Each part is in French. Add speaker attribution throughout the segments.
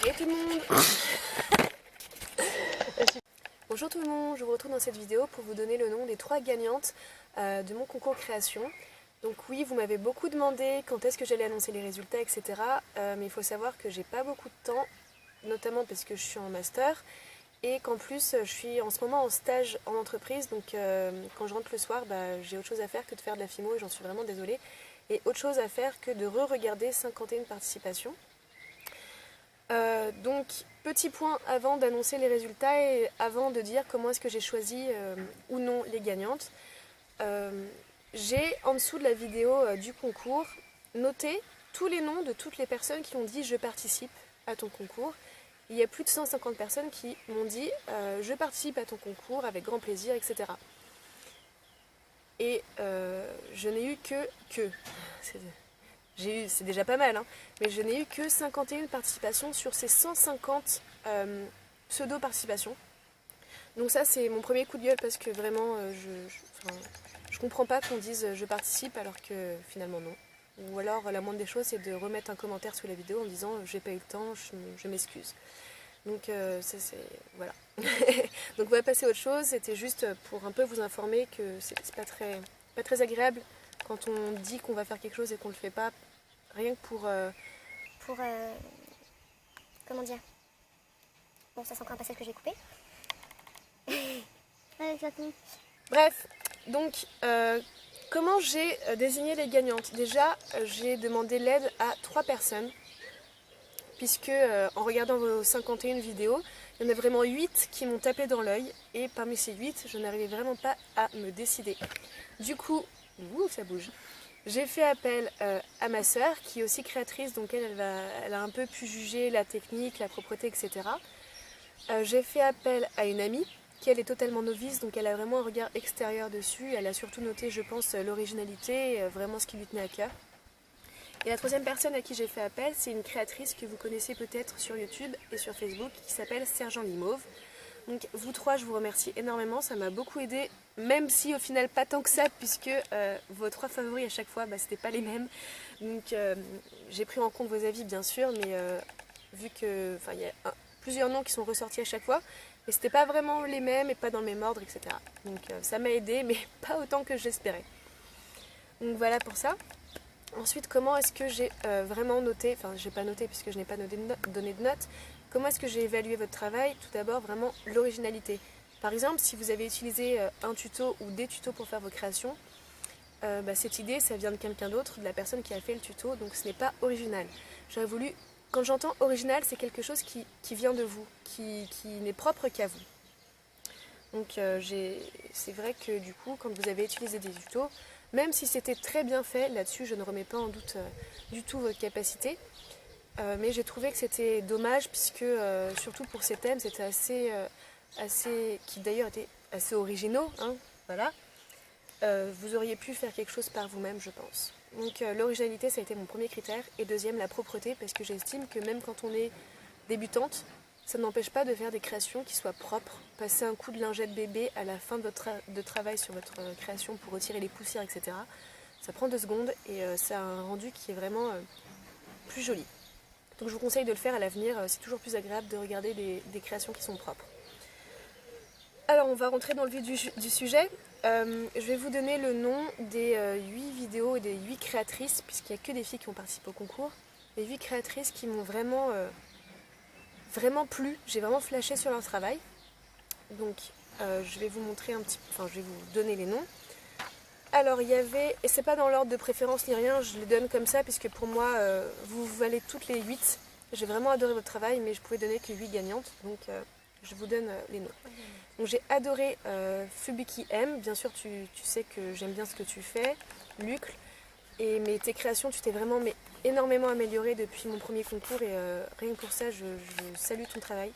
Speaker 1: Et tout le monde. Bonjour tout le monde, je vous retrouve dans cette vidéo pour vous donner le nom des 3 gagnantes de mon concours création. Donc oui, vous m'avez beaucoup demandé quand est-ce que j'allais annoncer les résultats, etc. Mais il faut savoir que j'ai pas beaucoup de temps, notamment parce que je suis en master et qu'en plus je suis en ce moment en stage en entreprise. Donc quand je rentre le soir, j'ai autre chose à faire que de faire de la FIMO et j'en suis vraiment désolée. Et autre chose à faire que de re-regarder 51 participations. Donc, petit point avant d'annoncer les résultats et avant de dire comment est-ce que j'ai choisi ou non les gagnantes. J'ai en dessous de la vidéo du concours noté tous les noms de toutes les personnes qui ont dit je participe à ton concours. Il y a plus de 150 personnes qui m'ont dit je participe à ton concours avec grand plaisir, etc. Et je n'ai eu que c'est déjà pas mal, hein, mais je n'ai eu que 51 participations sur ces 150 pseudo-participations. Donc ça, c'est mon premier coup de gueule parce que vraiment, je comprends pas qu'on dise je participe alors que finalement non. Ou alors la moindre des choses, c'est de remettre un commentaire sous la vidéo en disant j'ai pas eu le temps, je m'excuse. Donc voilà. Donc on va passer à autre chose. C'était juste pour un peu vous informer que c'est pas très agréable quand on dit qu'on va faire quelque chose et qu'on le fait pas. Rien que pour
Speaker 2: comment dire. Bon, ça c'est encore un passage que j'ai coupé. Ouais, exactement.
Speaker 1: Bref, donc comment j'ai désigné les gagnantes? Déjà, j'ai demandé l'aide à 3 personnes, puisque en regardant vos 51 vidéos, il y en a vraiment 8 qui m'ont tapé dans l'œil, et parmi ces 8, je n'arrivais vraiment pas à me décider. Du coup, ça bouge. J'ai fait appel à ma sœur, qui est aussi créatrice, donc elle a un peu pu juger la technique, la propreté, etc. J'ai fait appel à une amie, qui elle est totalement novice, donc elle a vraiment un regard extérieur dessus. Elle a surtout noté, je pense, l'originalité, vraiment ce qui lui tenait à cœur. Et la troisième personne à qui j'ai fait appel, c'est une créatrice que vous connaissez peut-être sur YouTube et sur Facebook, qui s'appelle Sergent Limauve. Donc vous 3, je vous remercie énormément, ça m'a beaucoup aidé, même si au final pas tant que ça, puisque vos 3 favoris à chaque fois, c'était pas les mêmes. Donc j'ai pris en compte vos avis bien sûr, mais vu que il y a plusieurs noms qui sont ressortis à chaque fois, mais c'était pas vraiment les mêmes et pas dans le même ordre, etc. Donc ça m'a aidé, mais pas autant que j'espérais. Donc voilà pour ça. Ensuite, comment est-ce que j'ai vraiment noté, enfin j'ai pas noté puisque je n'ai pas donné de notes, comment est-ce que j'ai évalué votre travail? Tout d'abord, vraiment l'originalité. Par exemple, si vous avez utilisé un tuto ou des tutos pour faire vos créations, cette idée, ça vient de quelqu'un d'autre, de la personne qui a fait le tuto, donc ce n'est pas original. J'aurais voulu, quand j'entends original, c'est quelque chose qui vient de vous, qui n'est propre qu'à vous. Donc c'est vrai que du coup, quand vous avez utilisé des tutos, même si c'était très bien fait, là-dessus je ne remets pas en doute du tout votre capacité, mais j'ai trouvé que c'était dommage puisque surtout pour ces thèmes, c'était assez qui d'ailleurs étaient assez originaux, hein, voilà. Vous auriez pu faire quelque chose par vous-même, je pense. Donc l'originalité, ça a été mon premier critère, et deuxième, la propreté, parce que j'estime que même quand on est débutante, ça n'empêche pas de faire des créations qui soient propres. Passer un coup de lingette bébé à la fin de votre travail sur votre création pour retirer les poussières, etc. Ça prend 2 secondes et ça a un rendu qui est vraiment plus joli. Donc je vous conseille de le faire à l'avenir, c'est toujours plus agréable de regarder des créations qui sont propres. Alors on va rentrer dans le vif du sujet. Je vais vous donner le nom des 8 vidéos et des 8 créatrices, puisqu'il n'y a que des filles qui ont participé au concours. Les 8 créatrices qui m'ont vraiment plu, j'ai vraiment flashé sur leur travail. Donc je vais vous montrer je vais vous donner les noms. Alors il y avait, et c'est pas dans l'ordre de préférence ni rien, je les donne comme ça puisque pour moi vous valez toutes les 8. J'ai vraiment adoré votre travail, mais je pouvais donner que 8 gagnantes, donc je vous donne les noms. Donc j'ai adoré Fubiki M, bien sûr tu sais que j'aime bien ce que tu fais, Lucle, et tes créations tu t'es vraiment énormément améliorée depuis mon premier concours et rien que pour ça je salue ton travail.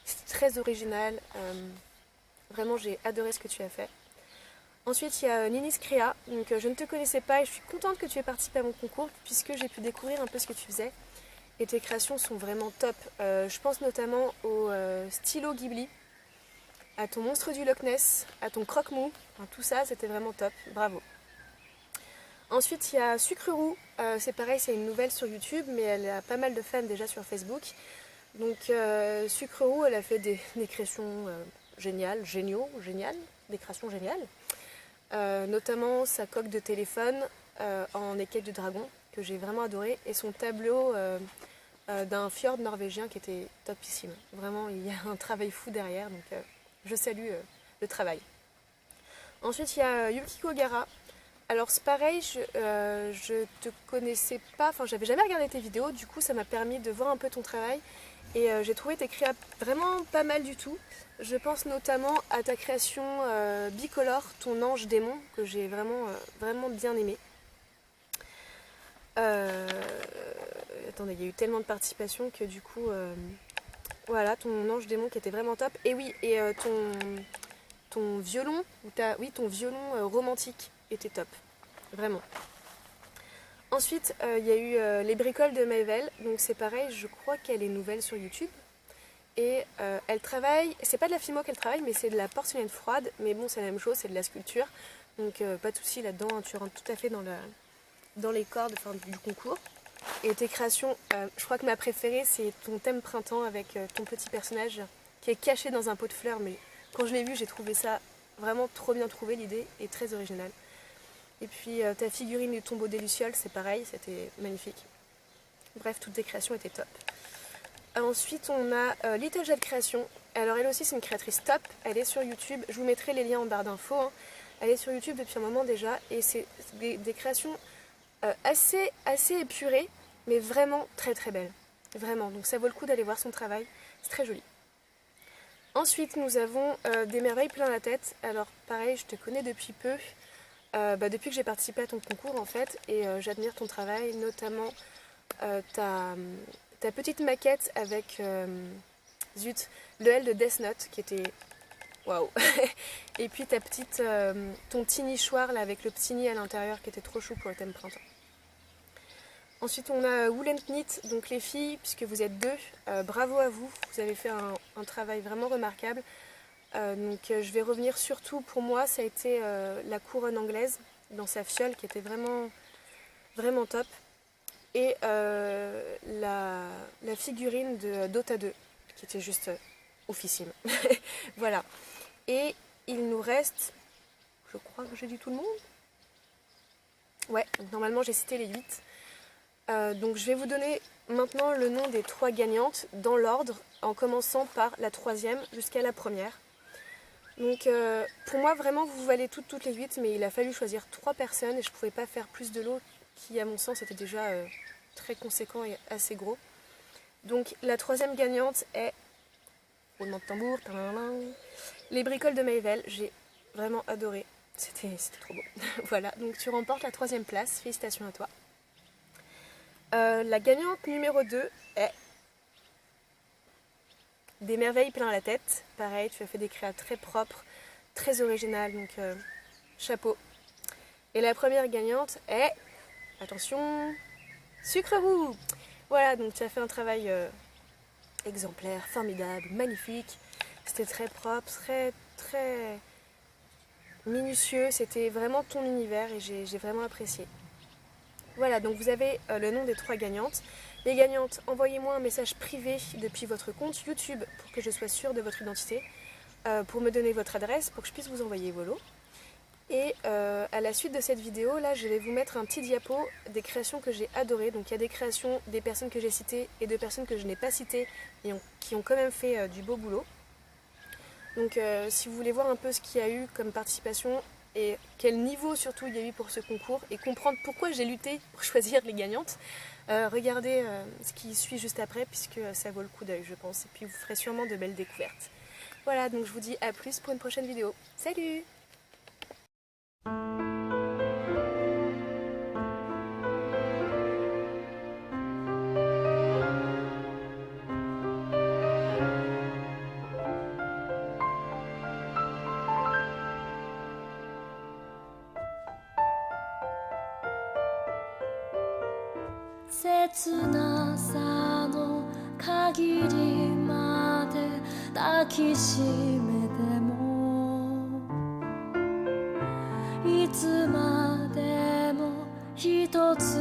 Speaker 1: C'est très original, vraiment j'ai adoré ce que tu as fait. Ensuite il y a Ninis Créa, donc je ne te connaissais pas et je suis contente que tu aies participé à mon concours puisque j'ai pu découvrir un peu ce que tu faisais. Et tes créations sont vraiment top. Je pense notamment au stylo Ghibli, à ton monstre du Loch Ness, à ton croque-mou. Enfin, tout ça, c'était vraiment top. Bravo. Ensuite, il y a Sucre Roux. C'est pareil, c'est une nouvelle sur YouTube, mais elle a pas mal de fans déjà sur Facebook. Donc Sucre Roux, elle a fait des créations géniales, des créations géniales. Notamment sa coque de téléphone en écaille de dragon, que j'ai vraiment adoré, et son tableau d'un fjord norvégien qui était topissime. Vraiment, il y a un travail fou derrière, donc je salue le travail. Ensuite, il y a Yukiko Gara. Alors c'est pareil, je te connaissais pas, enfin j'avais jamais regardé tes vidéos, du coup ça m'a permis de voir un peu ton travail et j'ai trouvé tes créas vraiment pas mal du tout. Je pense notamment à ta création bicolore, ton ange démon, que j'ai vraiment bien aimé. Attendez, il y a eu tellement de participation que du coup, voilà, ton ange démon qui était vraiment top. Et oui, et ton violon, ton violon romantique était top, vraiment. Ensuite, il y a eu les bricoles de Maëvel, donc c'est pareil, je crois qu'elle est nouvelle sur YouTube. Et elle travaille, c'est pas de la fimo qu'elle travaille, mais c'est de la porcelaine froide, mais bon, c'est la même chose, c'est de la sculpture, donc pas de souci là-dedans, hein, tu rentres tout à fait dans les cordes du concours. Et tes créations, je crois que ma préférée, c'est ton thème printemps avec ton petit personnage qui est caché dans un pot de fleurs, mais quand je l'ai vu, j'ai trouvé ça vraiment trop bien trouvé, l'idée est très originale. Et puis ta figurine du tombeau des Lucioles, c'est pareil, c'était magnifique. Bref, toutes tes créations étaient top. Ensuite, on a Little Jet Création. Alors elle aussi, c'est une créatrice top, elle est sur YouTube, je vous mettrai les liens en barre d'infos. Hein. Elle est sur YouTube depuis un moment déjà, et c'est des créations assez épurées, mais vraiment très très belles. Vraiment, donc ça vaut le coup d'aller voir son travail, c'est très joli. Ensuite, nous avons des merveilles plein la tête. Alors pareil, je te connais depuis peu, depuis que j'ai participé à ton concours en fait, et j'admire ton travail, notamment ta petite maquette avec le L de Death Note qui était waouh. Et puis ton petit nichoir là avec le petit nid à l'intérieur qui était trop chou pour le thème printemps. Ensuite, on a Wool and Knit, donc les filles, puisque vous êtes deux, bravo à vous, vous avez fait un travail vraiment remarquable. Donc je vais revenir surtout, pour moi, ça a été la couronne anglaise dans sa fiole qui était vraiment top. Et la figurine de Dota 2 qui était juste oufissime. Voilà. Et il nous reste, je crois que j'ai dit tout le monde. Ouais, normalement j'ai cité les 8. Donc je vais vous donner maintenant le nom des 3 gagnantes dans l'ordre, en commençant par la 3e jusqu'à la 1re. Donc pour moi vraiment vous valez toutes les 8, mais il a fallu choisir 3 personnes et je ne pouvais pas faire plus de lot qui à mon sens était déjà très conséquent et assez gros. Donc la 3e gagnante est, roulement de tambour, les bricoles de Maëvel, j'ai vraiment adoré, c'était trop beau. Voilà, donc tu remportes la 3e place, félicitations à toi. La gagnante numéro 2 est des merveilles plein la tête. Pareil, tu as fait des créas très propres, très originales, donc chapeau. Et la première gagnante est, attention, Sucre Roux. Voilà, donc tu as fait un travail exemplaire, formidable, magnifique. C'était très propre, très minutieux. C'était vraiment ton univers et j'ai vraiment apprécié. Voilà, donc vous avez le nom des 3 gagnantes. Les gagnantes, envoyez-moi un message privé depuis votre compte YouTube pour que je sois sûre de votre identité, pour me donner votre adresse pour que je puisse vous envoyer vos lots. Et à la suite de cette vidéo, là, je vais vous mettre un petit diapo des créations que j'ai adorées. Donc il y a des créations des personnes que j'ai citées et de personnes que je n'ai pas citées et qui ont quand même fait du beau boulot. Donc si vous voulez voir un peu ce qu'il y a eu comme participation et quel niveau surtout il y a eu pour ce concours et comprendre pourquoi j'ai lutté pour choisir les gagnantes, regardez ce qui suit juste après puisque ça vaut le coup d'œil je pense. Et puis vous ferez sûrement de belles découvertes. Voilà, donc je vous dis à plus pour une prochaine vidéo. Salut!
Speaker 3: 切なさの限りまで抱きしめてもいつまでも一つ